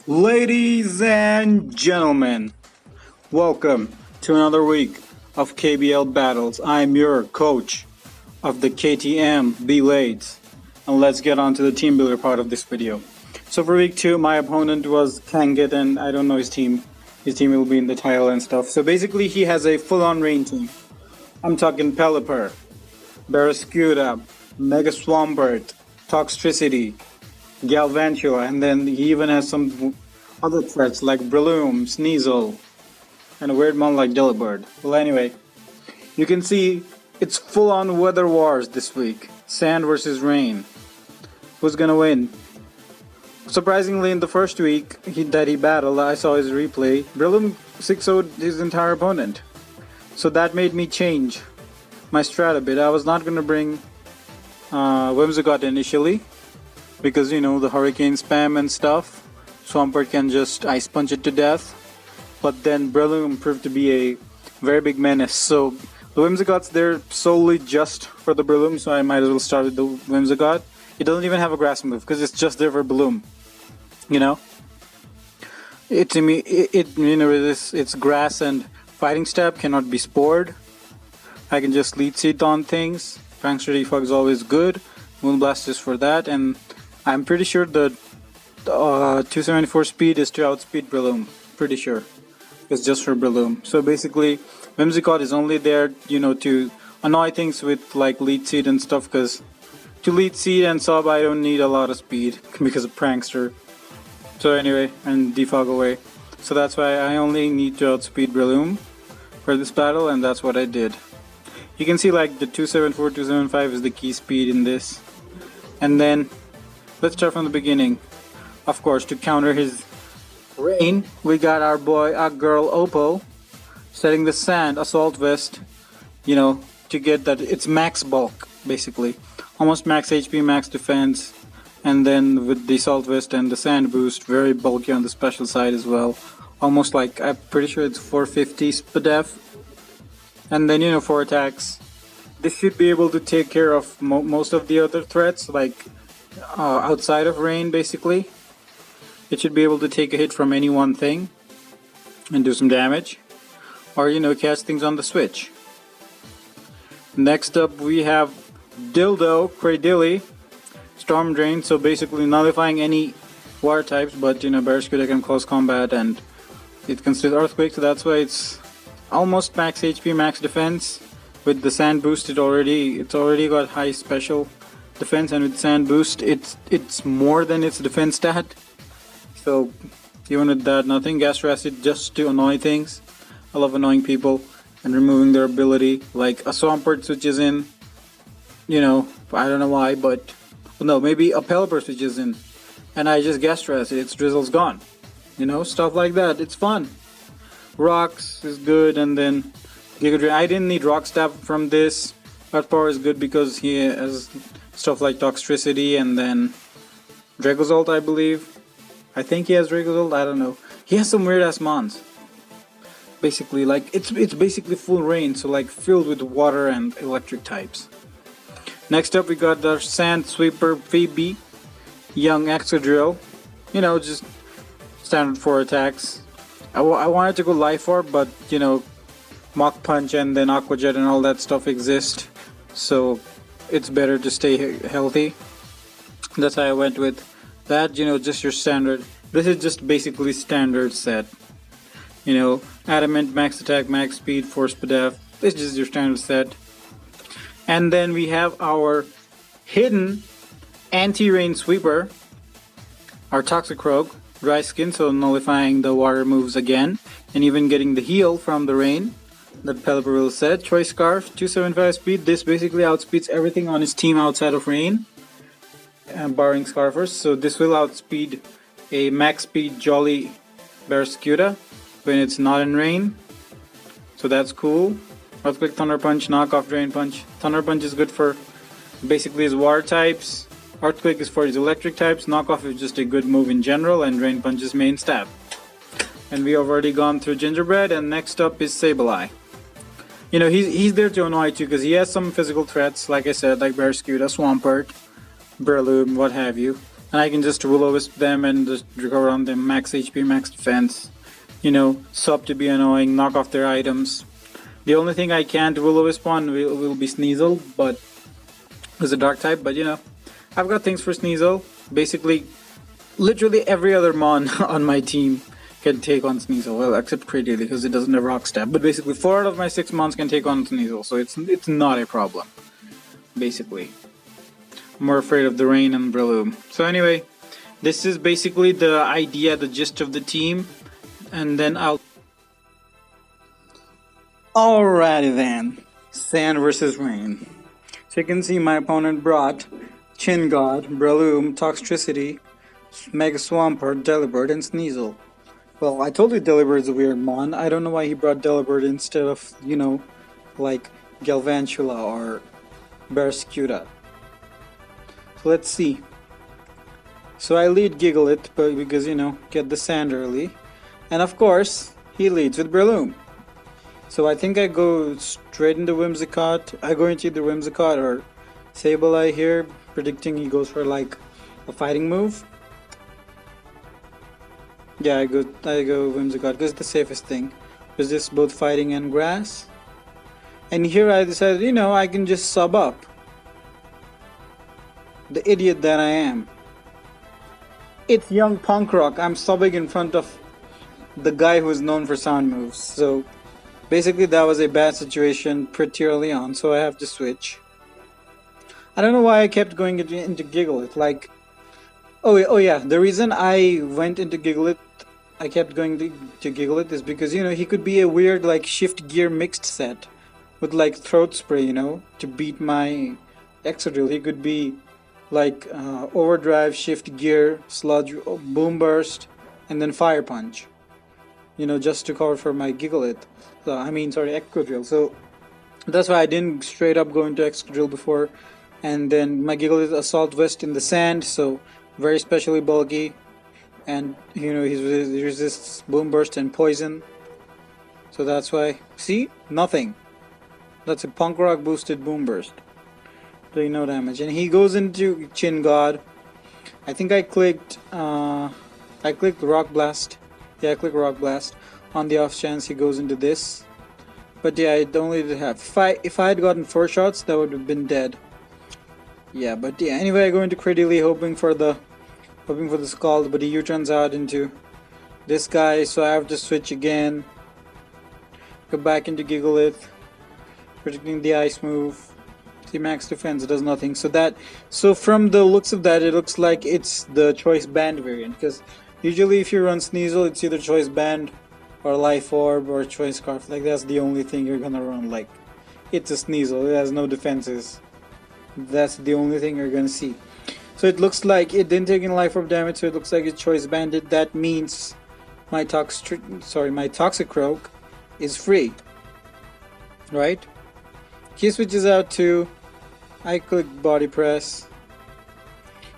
Ladies and gentlemen, welcome to another week of KBL battles. I'm your coach of the KTM B-Lades, and let's get on to the team builder part of this video. So for week 2, my opponent was Kangit, and I don't know his team. His team will be in the title and stuff. So basically he has a full-on rain team. I'm talking Pelipper, Barracuda, Mega Swampert, Toxtricity, Galvantula, and then he even has some other threats like Breloom, Sneasel, and a weird one like Delibird. Well, anyway, you can see it's full-on weather wars this week. Sand versus rain. Who's gonna win? Surprisingly, in the first week that he battled, I saw his replay. Breloom 6-0'd his entire opponent. So that made me change my strat a bit. I was not gonna bring Whimsicott initially, because you know the hurricane spam and stuff. Swampert can just ice punch it to death, but then Breloom proved to be a very big menace. So the Whimsicott's there solely just for the Breloom, so I might as well start with the Whimsicott. It doesn't even have a grass move because it's just there for Breloom. You know, it's grass and fighting step cannot be spored. I can just lead seed on things. Prankster Defog is always good. Moonblast is for that, and I'm pretty sure the 274 speed is to outspeed Breloom. Pretty sure it's just for Breloom. So basically, Whimsicott is only there, you know, to annoy things with like lead seed and stuff. Because to lead seed and sub, I don't need a lot of speed because of Prankster. So anyway, and defog away. So that's why I only need to outspeed Breloom for this battle, and that's what I did. You can see like the 274, 275 is the key speed in this. And then let's start from the beginning. Of course, to counter his rain, we got our boy, our girl Oppo, setting the sand assault vest, you know, to get that it's max bulk basically, almost max HP, max defense. And then with the assault vest and the sand boost, very bulky on the special side as well. Almost like, I'm pretty sure it's 450 SPDF. And then, you know, 4 attacks. This should be able to take care of most of the other threats, like outside of rain basically. It should be able to take a hit from any one thing and do some damage. Or, you know, catch things on the switch. Next up we have Dildo, Cradilly, Storm Drain, so basically nullifying any water types, but you know, Barracuda can close combat and it considers Earthquake, so that's why it's almost max HP, max defense. With the sand boost, it's already got high special defense, and with sand boost, it's more than its defense stat. So even with that, nothing. Gastro Acid just to annoy things. I love annoying people and removing their ability. Like a Swampert switches in, you know, I don't know why, but no, maybe a Pelipper switches in, and I just Gastro Acid, its drizzle's gone. You know, stuff like that. It's fun. Rocks is good, and then Giga Drain. I didn't need Rock Stab from this. Earth Power is good because he has stuff like Toxtricity and then Dracozolt, I believe. I think he has Dracozolt, I don't know. He has some weird ass mons. Basically, like it's basically full rain, so like filled with water and electric types. Next up we got the Sand Sweeper Phoebe, Young Excadrill. You know, just standard 4 attacks. I wanted to go Life Orb, but you know, Mach Punch and then Aqua Jet and all that stuff exist, so it's better to stay healthy. That's how I went with that, you know, just your standard. This is just basically standard set. You know, Adamant, max attack, max speed, force SPDF. This is just your standard set. And then we have our hidden anti-rain sweeper, our Toxic Rogue, dry skin, so nullifying the water moves again, and even getting the heal from the rain that Pelipper will set. Choice Scarf, 275 speed. This basically outspeeds everything on his team outside of rain, barring Scarfers. So this will outspeed a max speed Jolly Barracuda when it's not in rain. So that's cool. Earthquake, Thunder Punch, Knockoff, Drain Punch. Thunder Punch is good for basically his water types. Earthquake is for his electric types. Knockoff is just a good move in general, and Drain Punch is main stab. And we have already gone through Gingerbread, and next up is Sableye. You know, he's there to annoy you because he has some physical threats, like I said, like Barracuda, Swampert, Breloom, what have you. and I can just will-o-wisp them and just recover on them. Max HP, max defense. Sub to be annoying, knock off their items. The only thing I can't will-o-wisp on will be Sneasel, but it's a dark type. But I've got things for Sneasel. Basically, literally every other mon on my team can take on Sneasel. Well, except Cradily because it doesn't have rock stab. But basically, 4 out of my 6 mons can take on Sneasel, so it's not a problem. Basically, I'm more afraid of the rain and Breloom. So anyway, this is basically the idea, the gist of the team, and then Alrighty then, Sand versus Rain. So you can see my opponent brought Chin God, Breloom, Toxtricity, Mega Swampert, Delibird, and Sneasel. Well, I told you Delibird's a weird mon. I don't know why he brought Delibird instead of, like Galvantula or Barraskewda. So let's see. So I lead Gigalith, but because, get the sand early. And of course, he leads with Breloom. So I think I go straight into Whimsicott. I go into either Whimsicott or Sableye here, predicting he goes for like a fighting move. Yeah, I go Whimsicott because it's the safest thing. Because this is both fighting and grass. And here I decided, I can just sub up. The idiot that I am. It's young punk rock. I'm subbing in front of the guy who's known for sound moves. So basically that was a bad situation pretty early on, so I have to switch. I don't know why I kept going into Gigalith. Like, oh yeah, the reason I went into Gigalith, I kept going to Gigalith is because, he could be a weird like shift gear mixed set with like throat spray, to beat my Excadrill. He could be like overdrive, shift gear, sludge, boom burst, and then fire punch. Just to cover for my Gigalith. Excadrill. So that's why I didn't straight up go into Excadrill before. And then my Gigalith Assault Vest in the sand, so very specially bulky. And he resists boom burst and poison. So that's why. See? Nothing. That's a punk rock boosted boom burst. Doing no damage. And he goes into Chin God. I think I clicked Rock Blast. Yeah, I click Rock Blast on the off chance he goes into this. But yeah, I only did have. If I had gotten 4 shots, that would have been dead. Yeah, but yeah. Anyway, I go into Cradily hoping for the Scald, but he U-turns out into this guy, so I have to switch again. Go back into Gigalith, predicting the ice move. See, max defense does nothing. So from the looks of that, it looks like it's the Choice Band variant, because usually if you run Sneasel, it's either Choice Band or Life Orb or Choice Scarf. Like, that's the only thing you're gonna run. Like, it's a Sneasel, it has no defenses. That's the only thing you're gonna see. So it looks like it didn't take any Life Orb damage, so it looks like it's Choice Banded. That means my Toxicroak is free. Right? He switches out to... I click Body Press.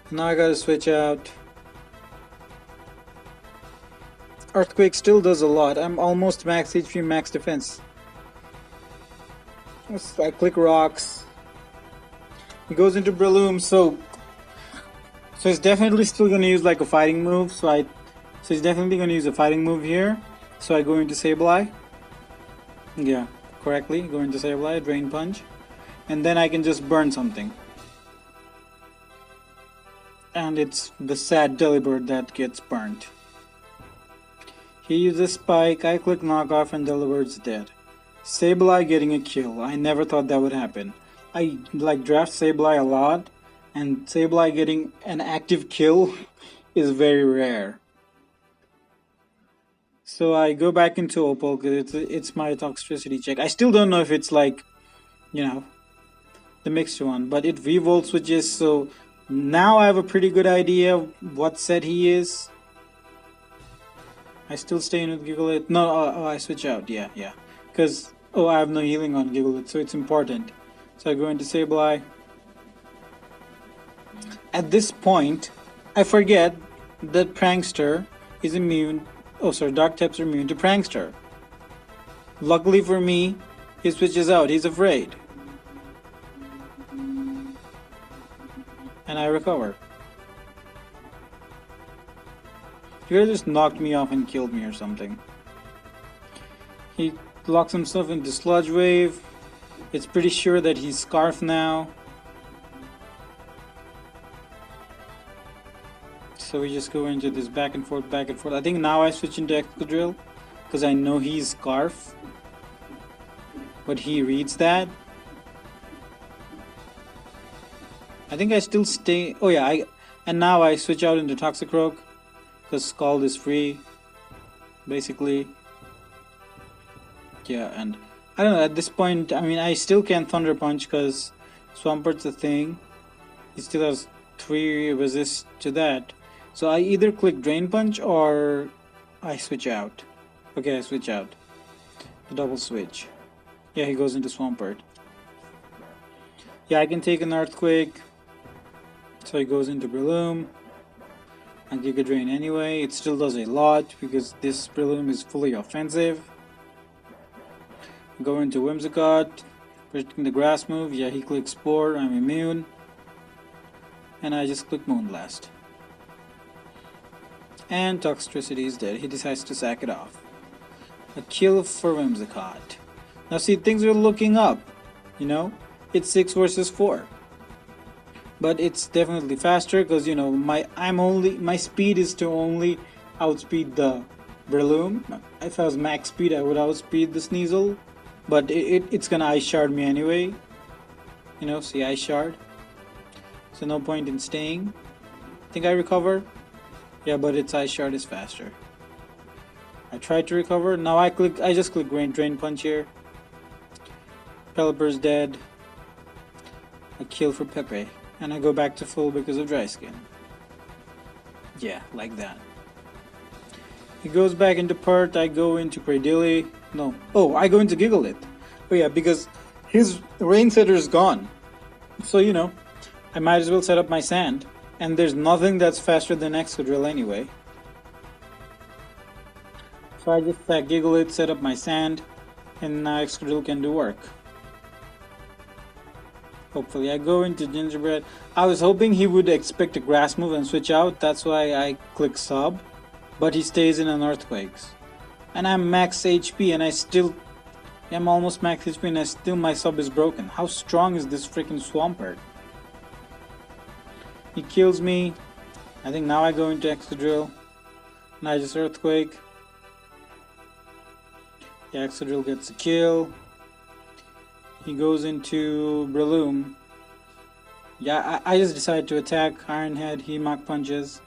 Now I gotta switch out. Earthquake still does a lot. I'm almost max HP, max defense. I click Rocks. He goes into Breloom, so he's definitely still gonna use like a fighting move. So he's definitely gonna use a fighting move here. So I go into Sableye. Yeah, correctly. Go into Sableye, Drain Punch. And then I can just burn something. And it's the sad Delibird that gets burnt. He uses Spike, I click Knockoff, and Delibird's dead. Sableye getting a kill. I never thought that would happen. I draft Sableye a lot, and Sableye getting an active kill is very rare. So I go back into Opal because it's my Toxtricity check. I still don't know if it's like, the mixed one, but it revolt switches, so now I have a pretty good idea what set he is. I still stay in with Gigalith. No, I switch out. Yeah, because I have no healing on Gigalith, so it's important. So I go into Sableye. At this point, I forget that Prankster is immune. Dark types are immune to Prankster. Luckily for me, he switches out. He's afraid. And I recover. He could have just knocked me off and killed me or something. He locks himself into Sludge Wave. It's pretty sure that he's Scarf now. So we just go into this back and forth, back and forth. I think now I switch into Excadrill because I know he's Scarf. But he reads that. I think I still stay. Oh yeah, and now I switch out into Toxicroak because Scald is free, basically. Yeah, and I don't know, at this point, I mean, I still can't Thunder Punch because Swampert's a thing. He still has 3 resist to that. So I either click Drain Punch or I switch out. Okay, I switch out. The double switch. Yeah, he goes into Swampert. Yeah, I can take an Earthquake. So he goes into Breloom. I Giga Drain anyway. It still does a lot because this Breloom is fully offensive. Go into Whimsicott, predicting the grass move. Yeah, he clicks Spore, I'm immune. And I just click Moonblast. And Toxtricity is dead. He decides to sack it off. A kill for Whimsicott. Now see, things are looking up. You know, it's 6 versus 4. But it's definitely faster because, you know, my speed is to only outspeed the Breloom. If I was max speed, I would outspeed the Sneasel. But it's gonna Ice Shard me anyway. You know, see, Ice Shard. So no point in staying. Think I recover? Yeah, but its Ice Shard is faster. I tried to recover. Now I just click Drain Punch here. Pelipper's dead. A kill for Pepe. And I go back to full because of Dry Skin. Yeah, like that. He goes back into Pert. I go into Cradily. No. Oh, I go into Gigalith. Oh yeah, because his Rain Setter is gone. So, you know, I might as well set up my Sand. And there's nothing that's faster than Excadrill anyway. So I just Gigalith, set up my Sand, and now Excadrill can do work. Hopefully. I go into Gingerbread. I was hoping he would expect a Grass move and switch out. That's why I click Sub. But he stays in an Earthquakes. And I'm max HP and I'm almost max HP and still my sub is broken. How strong is this freaking Swampert? He kills me. I think now I go into Excadrill. And I just Earthquake. Yeah, Excadrill gets a kill. He goes into Breloom. Yeah, I just decided to attack Iron-Head. He Mach Punches.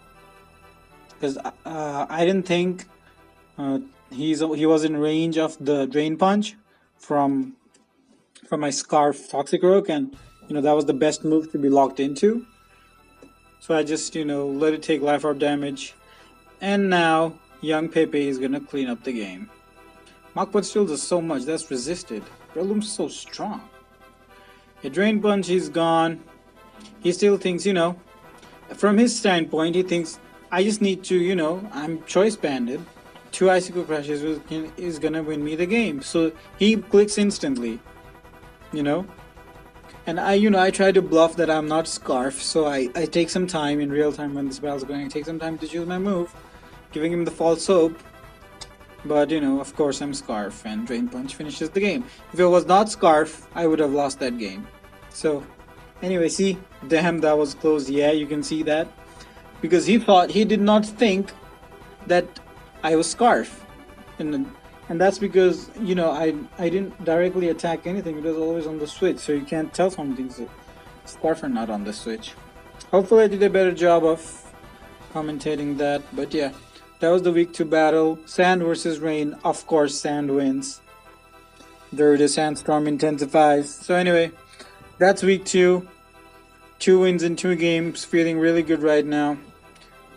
Because I didn't think he was in range of the Drain Punch from my Scarf Toxicroak, and you know that was the best move to be locked into. So I just, you know, let it take Life Orb damage, and now young Pepe is gonna clean up the game. Mach Punch still does so much. That's resisted. Breloom's so strong. A Drain Punch, he's gone. He still thinks, you know, from his standpoint, he thinks I just need to, you know, I'm Choice Banded. 2 Icicle Crashes is gonna win me the game. So he clicks instantly, you know. And I try to bluff that I'm not Scarf, so I take some time in real time when this battle's going. I take some time to choose my move, giving him the false hope. But, you know, of course I'm Scarf, and Drain Punch finishes the game. If it was not Scarf, I would have lost that game. So, anyway, see? Damn, that was close. Yeah, you can see that. Because he did not think that I was Scarf. And that's because, you know, I didn't directly attack anything. It was always on the switch, so you can't tell something's Scarf or not on the switch. Hopefully I did a better job of commentating that, but yeah. That was the week 2 battle. Sand versus Rain. Of course, Sand wins. There the Sandstorm intensifies. So anyway, that's week 2. 2 wins in 2 games. Feeling really good right now.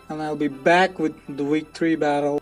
And I'll be back with the week 3 battle.